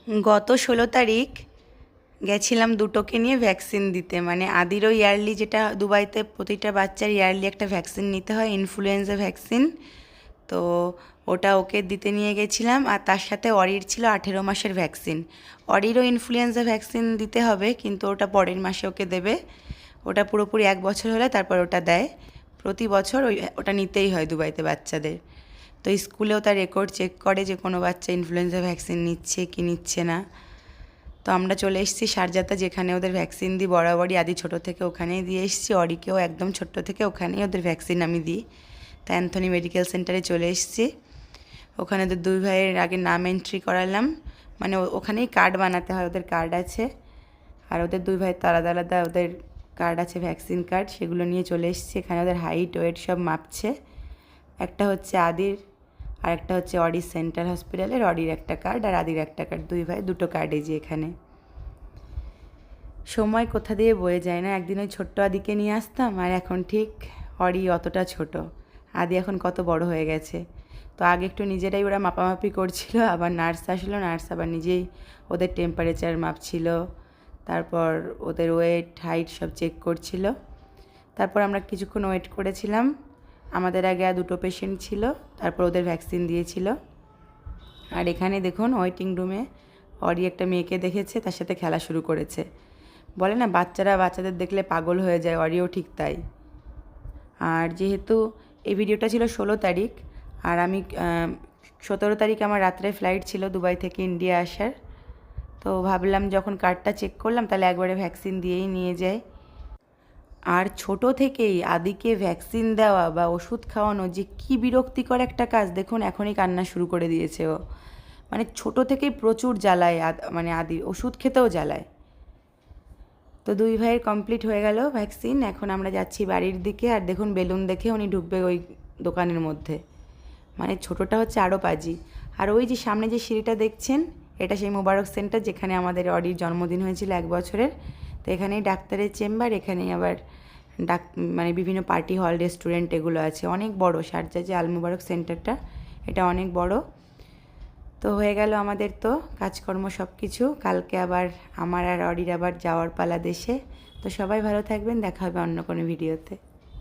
গত 16 তারিখ গেছিলাম দুটোকে নিয়ে ভ্যাকসিন দিতে, মানে আদিরও ইয়ারলি, যেটা দুবাইতে প্রতিটা বাচ্চার ইয়ারলি একটা ভ্যাকসিন নিতে হয়, ইনফ্লুয়েঞ্জা ভ্যাকসিন। তো ওটা ওকে দিতে নিয়ে গেছিলাম, আর তার সাথে অরির ছিল 18 মাসের ভ্যাকসিন। অরিরও ইনফ্লুয়েঞ্জা ভ্যাকসিন দিতে হবে, কিন্তু ওটা পরের মাসে ওকে দেবে। ওটা পুরোপুরি 1 বছর হলে তারপর ওটা দেয়। প্রতি বছর ওটা নিতেই হয় দুবাইতে বাচ্চাদের। তো স্কুলেও তার রেকর্ড চেক করে যে কোনো বাচ্চা ইনফ্লুয়েঞ্জা ভ্যাকসিন নিচ্ছে কি নিচ্ছে না। তো আমরা চলে এসেছি শারজাতে, যেখানে ওদের ভ্যাকসিন দিই বরাবরই। আদি ছোটো থেকে ওখানেই দিয়ে এসেছি, অরিকেও একদম ছোট্ট থেকে ওখানেই ওদের ভ্যাকসিন আমি দিই। তা অ্যান্থনি মেডিকেল সেন্টারে চলে এসেছি। ওখানে ওদের দুই ভাইয়ের আগে নাম এন্ট্রি করালাম, মানে ওখানেই কার্ড বানাতে হয়, ওদের কার্ড আছে। আর ওদের দুই ভাইয়ের তো আলাদা আলাদা ওদের কার্ড আছে, ভ্যাকসিন কার্ড, সেগুলো নিয়ে চলে এসেছি। এখানে ওদের হাইট ওয়েট সব মাপছে। একটা হচ্ছে আদির, আর একটা হচ্ছে অডির সেন্ট্রাল হসপিটালের। অডির একটা কার্ড আর আদির একটা কার্ড, দুই ভাই দুটো কার্ডে যে এখানে। সময় কোথা দিয়ে বয়ে যায় না, একদিন ওই ছোট্ট আদিকে নিয়ে আসতাম, আর এখন ঠিক অরি অতটা ছোট। আদি এখন কত বড় হয়ে গেছে। তো আগে একটু নিজেরাই ওরা মাপামাপি করছিল, আবার নার্স আসলো, নার্স আবার নিজেই ওদের টেম্পারেচার মাপছিল, তারপর ওদের ওয়েট হাইট সব চেক করছিল। তারপর আমরা কিছুক্ষণ ওয়েট করেছিলাম। আমাদের আগে আর দুটো পেশেন্ট ছিল, তারপর ওদের ভ্যাকসিন দিয়েছিল। আর এখানে দেখুন ওয়েটিং রুমে অরি একটা মেয়েকে দেখেছে, তার সাথে খেলা শুরু করেছে। বলে না বাচ্চারা বাচ্চাদের দেখলে পাগল হয়ে যায়, অরিও ঠিক তাই। আর যেহেতু এই ভিডিওটা ছিল 16 তারিখ, আর আমি 17 তারিখ আমার রাত্রে ফ্লাইট ছিল দুবাই থেকে ইন্ডিয়া আসার। তো ভাবলাম যখন কার্ডটা চেক করলাম তাহলে একবারে ভ্যাকসিন দিয়েই নিয়ে যাই। আর ছোট থেকেই আদিকে ভ্যাকসিন দেওয়া বা ওষুধ খাওয়ানো যে কী বিরক্তিকর একটা কাজ, দেখুন এখনই কান্না শুরু করে দিয়েছে ও। মানে ছোট থেকেই প্রচুর জ্বালায়, মানে আদি ওষুধ খেতেও জ্বালায়। তো দুই ভাইয়ের কমপ্লিট হয়ে গেল ভ্যাকসিন। এখন আমরা যাচ্ছি বাড়ির দিকে। আর দেখুন বেলুন দেখে উনি ঢুকবে ওই দোকানের মধ্যে। মানে ছোটোটা হচ্ছে আরও পাজি। আর ওই যে সামনে যে সিঁড়িটা দেখছেন, এটা সেই মোবারক সেন্টার, যেখানে আমাদের অডির জন্মদিন হয়েছিল 1 বছরের। তো এখানেই ডাক্তারের চেম্বার, এখানেই আবার মানে বিভিন্ন পার্টি হল, রেস্টুরেন্ট এগুলো আছে। অনেক বড় শারজা যে আল মুবারক সেন্টারটা, এটা অনেক বড়। তো হয়ে গেল আমাদের তো কাজকর্ম সব কিছু। কালকে আবার আমার আর অরির আবার যাওয়ার পালা দেশে। তো সবাই ভালো থাকবেন, দেখা হবে অন্য কোনো ভিডিওতে।